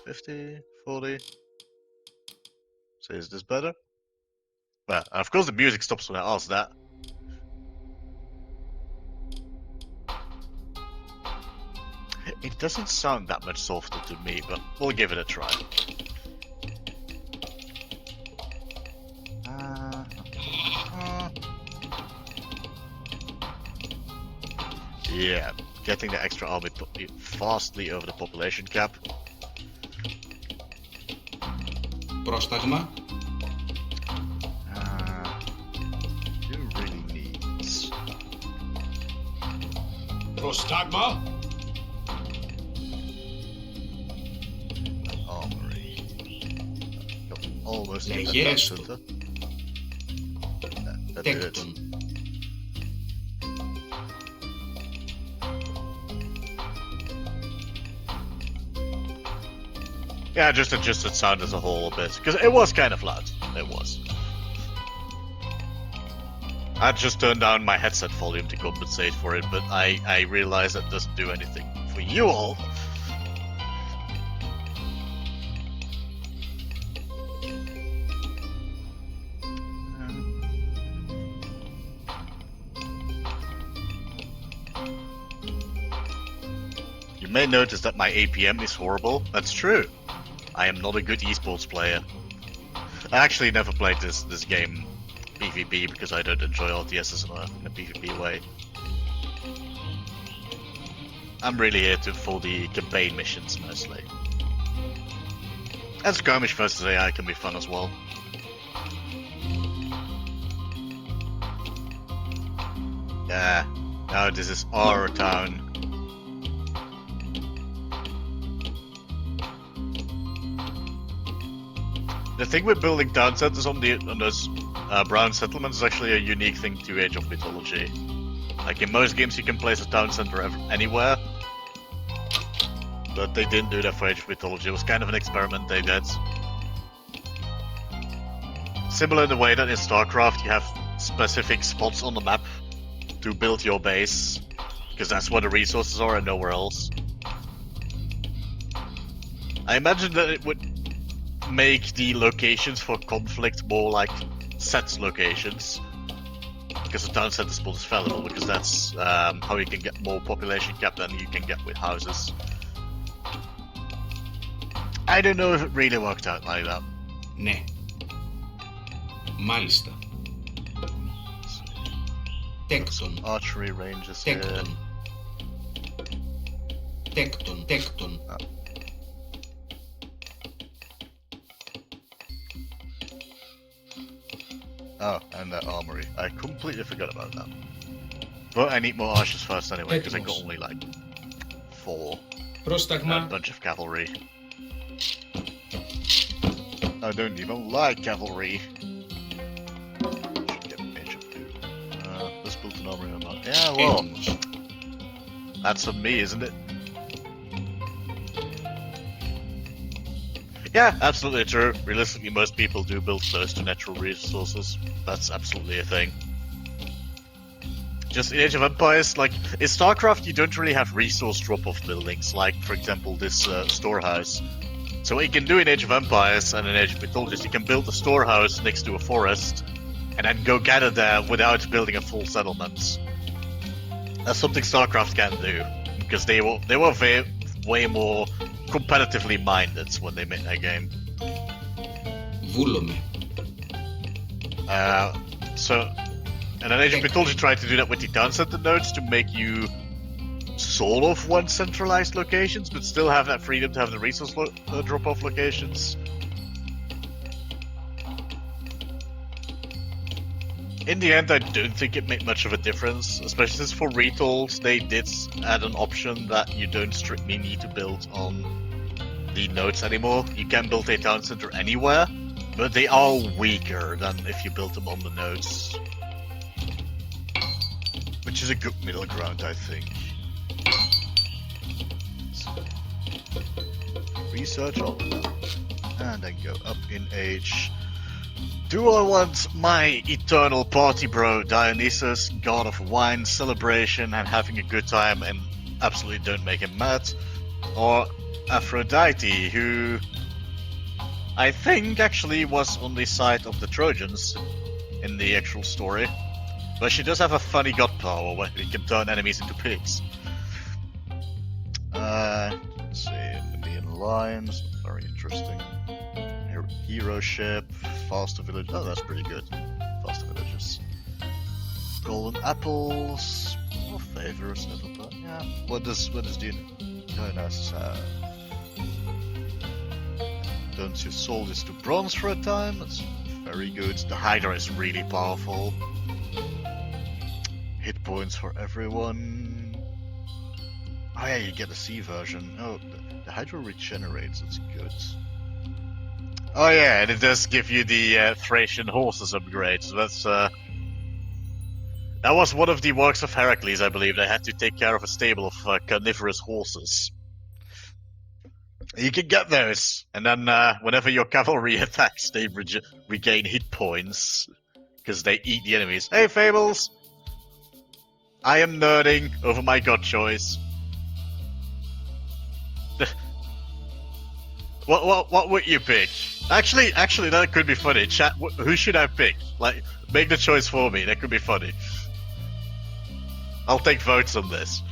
50, 40. So is this better? Well, of course the music stops when I ask that. It doesn't sound that much softer to me, but we'll give it a try. Yeah, getting the extra army put me vastly over the population cap. Πρόσταγμα. Who really needs? Prostagma? Armory. Got almost Yeah, a yes. Dutch center. That did it. Τέκτον. Yeah, I just adjusted sound as a whole a bit, because it was kind of loud. It was. I just turned down my headset volume to compensate for it, but I realized that doesn't do anything for you all. You may notice that my APM is horrible. That's true. I am not a good esports player. I actually never played this game PvP because I don't enjoy RTSs in a PvP way. I'm really here for the campaign missions mostly. And skirmish versus AI can be fun as well. Yeah, now this is our town. The thing with building town centers on those brown settlements is actually a unique thing to Age of Mythology. Like in most games you can place a town center anywhere, but they didn't do that for Age of Mythology. It was kind of an experiment they did. Similar in the way that in StarCraft you have specific spots on the map to build your base, because that's where the resources are and nowhere else. I imagine that it would make the locations for conflict more like set locations, because the town center spot is valuable, because that's how you can get more population cap than you can get with houses. I don't know if it really worked out like that. Ναι. Μάλιστα. Τέκτον. Archery ranges here. Τέκτον. Τέκτον. Τέκτον. Oh, and that armory. I completely forgot about that. But I need more archers first anyway, because I got only like 4. Πρόσταγμα. And a bunch of cavalry. I don't even like cavalry. Should get mage up too. Let's build an armory or not. Yeah, well, that's on me, isn't it? Yeah, absolutely true. Realistically, most people do build close to natural resources. That's absolutely a thing. Just in Age of Empires, like, in StarCraft you don't really have resource drop-off buildings, like, for example, this storehouse. So what you can do in Age of Empires and in Age of Mythology, you can build a storehouse next to a forest, and then go gather there without building a full settlement. That's something StarCraft can do, because they were way more competitively minded when they made that game. Βούλομαι. And then Age of Mythology tried to do that with the town center nodes to make you sort of want centralized locations, but still have that freedom to have the resource drop-off locations. In the end, I don't think it made much of a difference, especially since for retools they did add an option that you don't strictly need to build on the nodes anymore. You can build a town center anywhere, but they are weaker than if you build them on the nodes. Which is a good middle ground, I think. So, research all of them, and then go up in age. Do I want my eternal party bro Dionysus, god of wine, celebration, and having a good time, and absolutely don't make him mad? Or Aphrodite, who I think actually was on the side of the Trojans in the actual story. But she does have a funny god power where you can turn enemies into pigs. Let's see, Indian Lions, very interesting. Hero ship, faster village. Oh, that's pretty good. Faster villages. Golden apples. Well, favors ever, but yeah. What does Dionysus have? Turns your soldiers to bronze for a time. That's very good. The Hydra is really powerful. Hit points for everyone. Oh yeah, you get a C version. Oh, the Hydra regenerates. That's good. Oh yeah, and it does give you the Thracian horses upgrade. So that's that was one of the works of Heracles, I believe. They had to take care of a stable of carnivorous horses. You can get those, and then whenever your cavalry attacks, they regain hit points because they eat the enemies. Hey, Fables! I am nerding over my god choice. What would you pick? Actually, that could be funny. Chat, who should I pick? Like, make the choice for me. That could be funny. I'll take votes on this.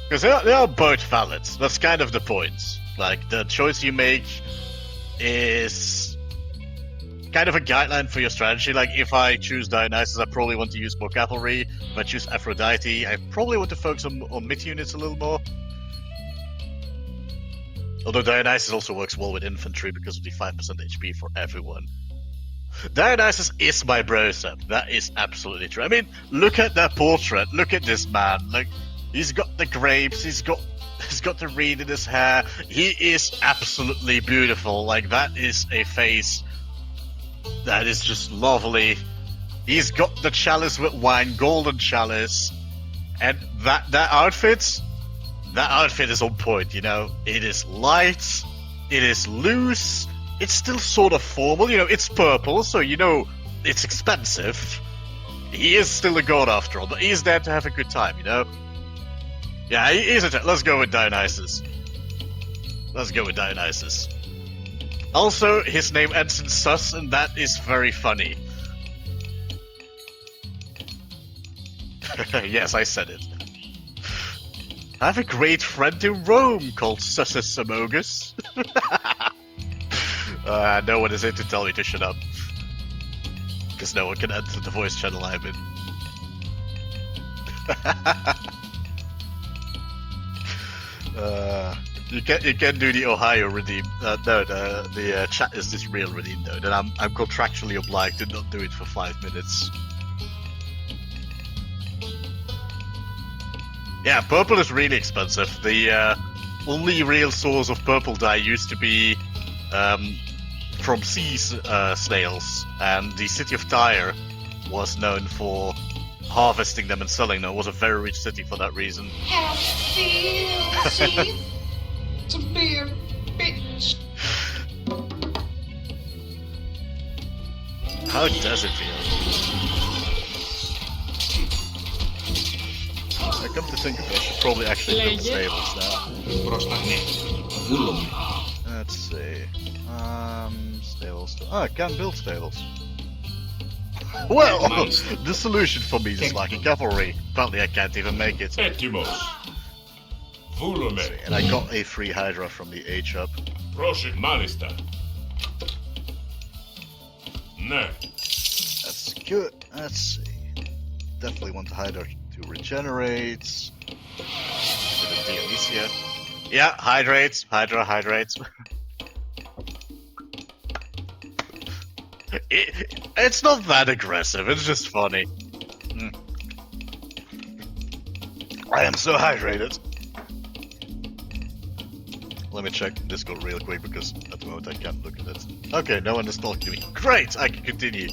Because they are both valid. That's kind of the point. Like, the choice you make is kind of a guideline for your strategy. Like, if I choose Dionysus, I probably want to use more cavalry. If I choose Aphrodite, I probably want to focus on mid units a little more. Although Dionysus also works well with infantry because of the 5% HP for everyone. Dionysus is my bro set. That is absolutely true. I mean, look at that portrait. Look at this man. Like, he's got the grapes. He's got the reed in his hair. He is absolutely beautiful. Like, that is a face that is just lovely. He's got the chalice with wine, golden chalice, and that outfit is on point. You know, it is light, it is loose, it's still sort of formal. You know, it's purple, so you know it's expensive. He is still a god after all, but he's there to have a good time. You know. Yeah, he is a. Let's go with Dionysus. Also, his name ends in sus, and that is very funny. Yes, I said it. I have a great friend in Rome called Sussus Samogus. No one is in to tell me to shut up. Because no one can enter the voice channel I'm in. You can do the Ohio redeem. No, the chat is this real redeem though. Then I'm contractually obliged to not do it for 5 minutes. Yeah, purple is really expensive. The only real source of purple dye used to be from sea snails, and the city of Tyre was known for harvesting them and selling them. It was a very rich city for that reason. To be a bitch. How does it feel? I come to think of it, I should probably actually build stables now. Let's see. Stables. Oh, I can build stables. Well, the solution for me is like a cavalry. Apparently I can't even make it. Etimos. Volume. And I got a free Hydra from the H up. Prosit Malista. Ne. That's good. Let's see. Definitely want the Hydra to regenerate. Bit of Dionysia. Yeah, hydrates. Hydra hydrates. It's not that aggressive, it's just funny. I am so hydrated. Let me check Discord real quick because at the moment I can't look at it. Okay, no one is talking to me. Great, I can continue.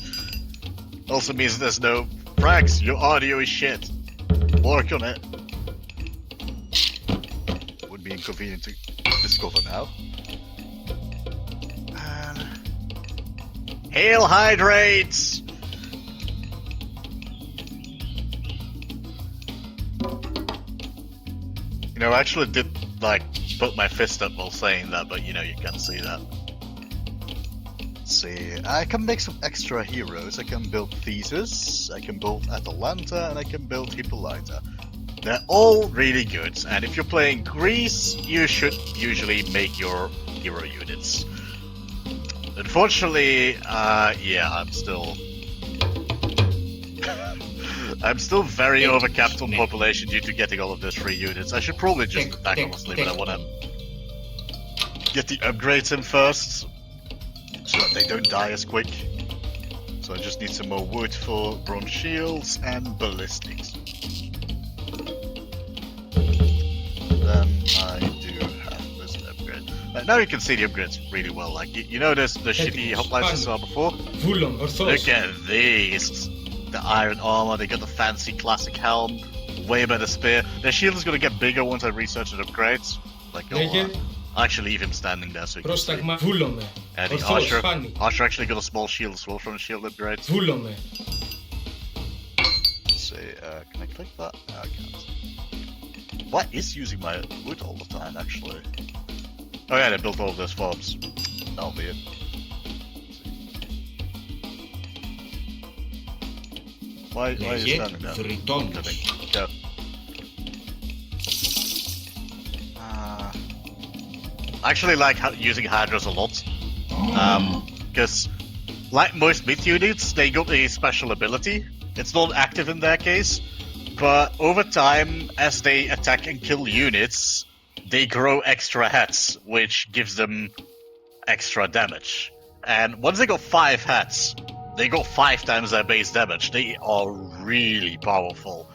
Also means there's no frags, your audio is shit. Work on it. Would be inconvenient to discover now. Hail hydrates! You know, I actually did, like, put my fist up while saying that, but you know, you can't see that. Let's see, I can make some extra heroes. I can build Theseus, I can build Atalanta, and I can build Hippolyta. They're all really good, and if you're playing Greece, you should usually make your hero units. Unfortunately, yeah, I'm still very overcapped on population due to getting all of those free units. I should probably just attack, honestly, but I want to get the upgrades in first, so that they don't die as quick. So I just need some more wood for bronze shields and ballistics. Then I do have this upgrade. Now you can see the upgrades really well. Like you know, the shitty hoplites I saw before. Look at these. The iron armor. They got the fancy classic helm. Way better spear. Their shield is gonna get bigger once I research and upgrades. Like I'll actually leave him standing there so he can see. And the Archer actually got a small shield as well from the shield upgrade. Let's see, can I click that? No, I can't. What is using my wood all the time, actually? Oh yeah, they built all of those farms. That'll be it. Why are you standing there? Go. I actually like using Hydras a lot, because like most myth units, they got a special ability. It's not active in their case, but over time, as they attack and kill units, they grow extra heads, which gives them extra damage. And once they got 5 heads, they got 5 times their base damage. They are really powerful.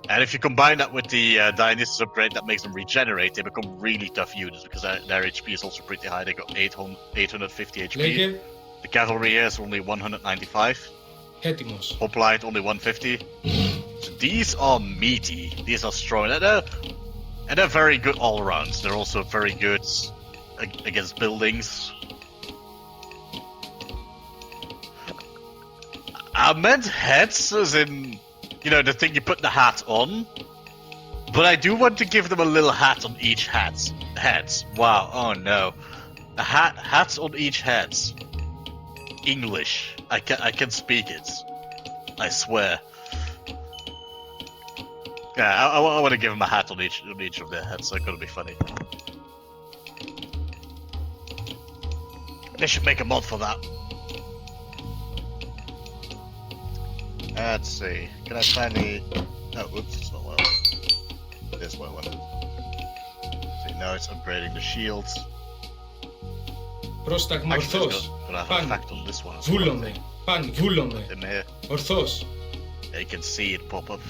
And if you combine that with the Dionysus upgrade that makes them regenerate, they become really tough units because their HP is also pretty high. They got 850 HP. The cavalry here is only 195. Hoplite only 150. So these are meaty. These are strong. And they're very good all around. They're also very good against buildings. I meant heads as in, you know, the thing you put the hat on. But I do want to give them a little hat on each heads. Wow, oh no. Hats on each heads. English. I can speak it. I swear. Yeah, I want to give them a hat on each of their heads, so it's gonna be funny. They should make a mod for that. Let's see. Can I finally... Oh, whoops, it's not what I wanted. It is what I wanted. See, now it's upgrading the shields. Actually, it's gonna have an effect on this one as well. In here. Yeah, you can see it pop up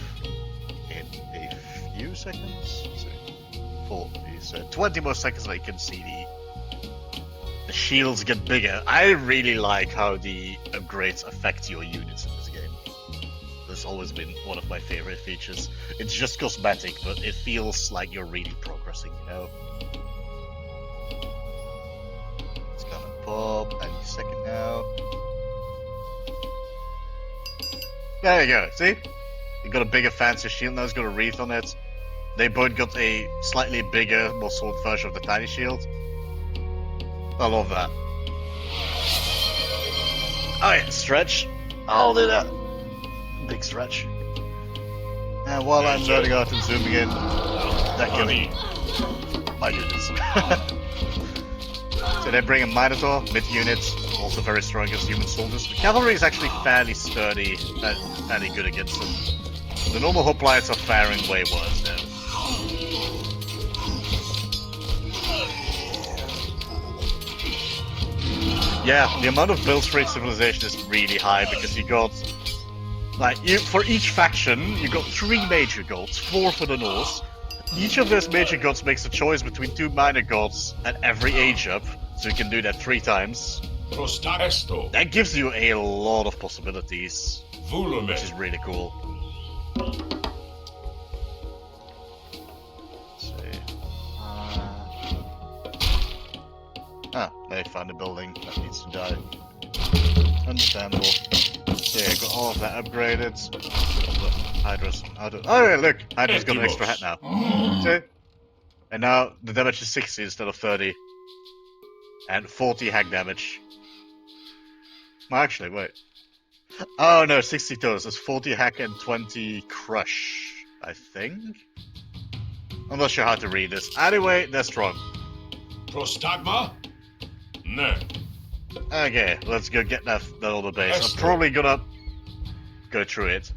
in a few seconds. So 20 more seconds and you can see the shields get bigger. I really like how the upgrades affect your units in this game. That's always been one of my favorite features. It's just cosmetic, but it feels like you're really progressing, you know? It's gonna pop any second now. There you go, see? You got a bigger, fancier shield, now it's got a wreath on it. They both got a slightly bigger, more sword version of the tiny shield. I love that. Alright, stretch. I'll do that. Big stretch. And while I'm loading out and zooming in, they're killing my units. So they bring a Minotaur, mid-units, also very strong against human soldiers. The cavalry is actually fairly sturdy and fairly good against them. The normal hoplites are faring way worse though. Yeah, the amount of builds for each civilization is really high because you got, like, for each faction, you got 3 major gods, 4 for the Norse. Each of those major gods makes a choice between 2 minor gods at every age up, so you can do that 3 times. That gives you a lot of possibilities, which is really cool. They found a building that needs to die. Understandable. Yeah, got all of that upgraded. Hydra's. Oh yeah, look! Hydra's got an extra hat now. See? And now the damage is 60 instead of 30. And 40 hack damage. Well, actually, wait. Oh no, 60 total. So it's 40 hack and 20 crush, I think? I'm not sure how to read this. Anyway, they're strong. Prostagma? No. Okay, let's go get that other base. I'm Esther. probably gonna go through it.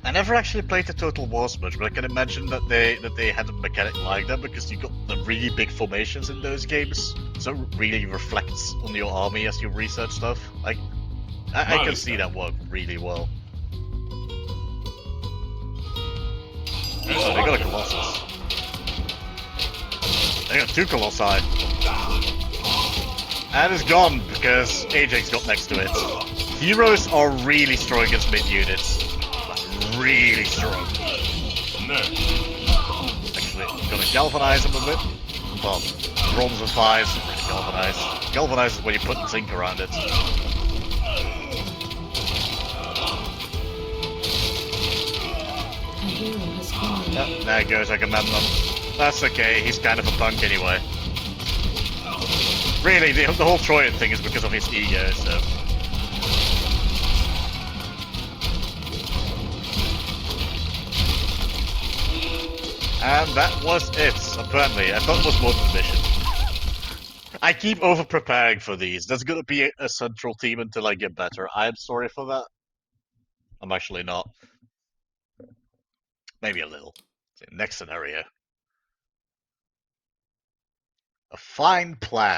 I never actually played the Total Wars much, but I can imagine that they had a mechanic like that because you got the really big formations in those games, so it really reflects on your army as you research stuff. Like, I can see that work really well. Oh, they got a Colossus. They got 2 Colossi. And it's gone because Ajax got next to it. Heroes are really strong against mid units. Really strong. No. Actually, I'm gonna galvanize them a bit. Well, bronze and fire is really galvanize. Galvanize is when you put zinc around it. A hero has fallen. Yep, there goes Agamemnon. That's okay, he's kind of a punk anyway. Really, the whole Trojan thing is because of his ego, so... And that was it, apparently. I thought it was more than a mission. I keep over-preparing for these. There's gonna be a central team until I get better. I'm sorry for that. I'm actually not. Maybe a little. Next scenario. A fine plan.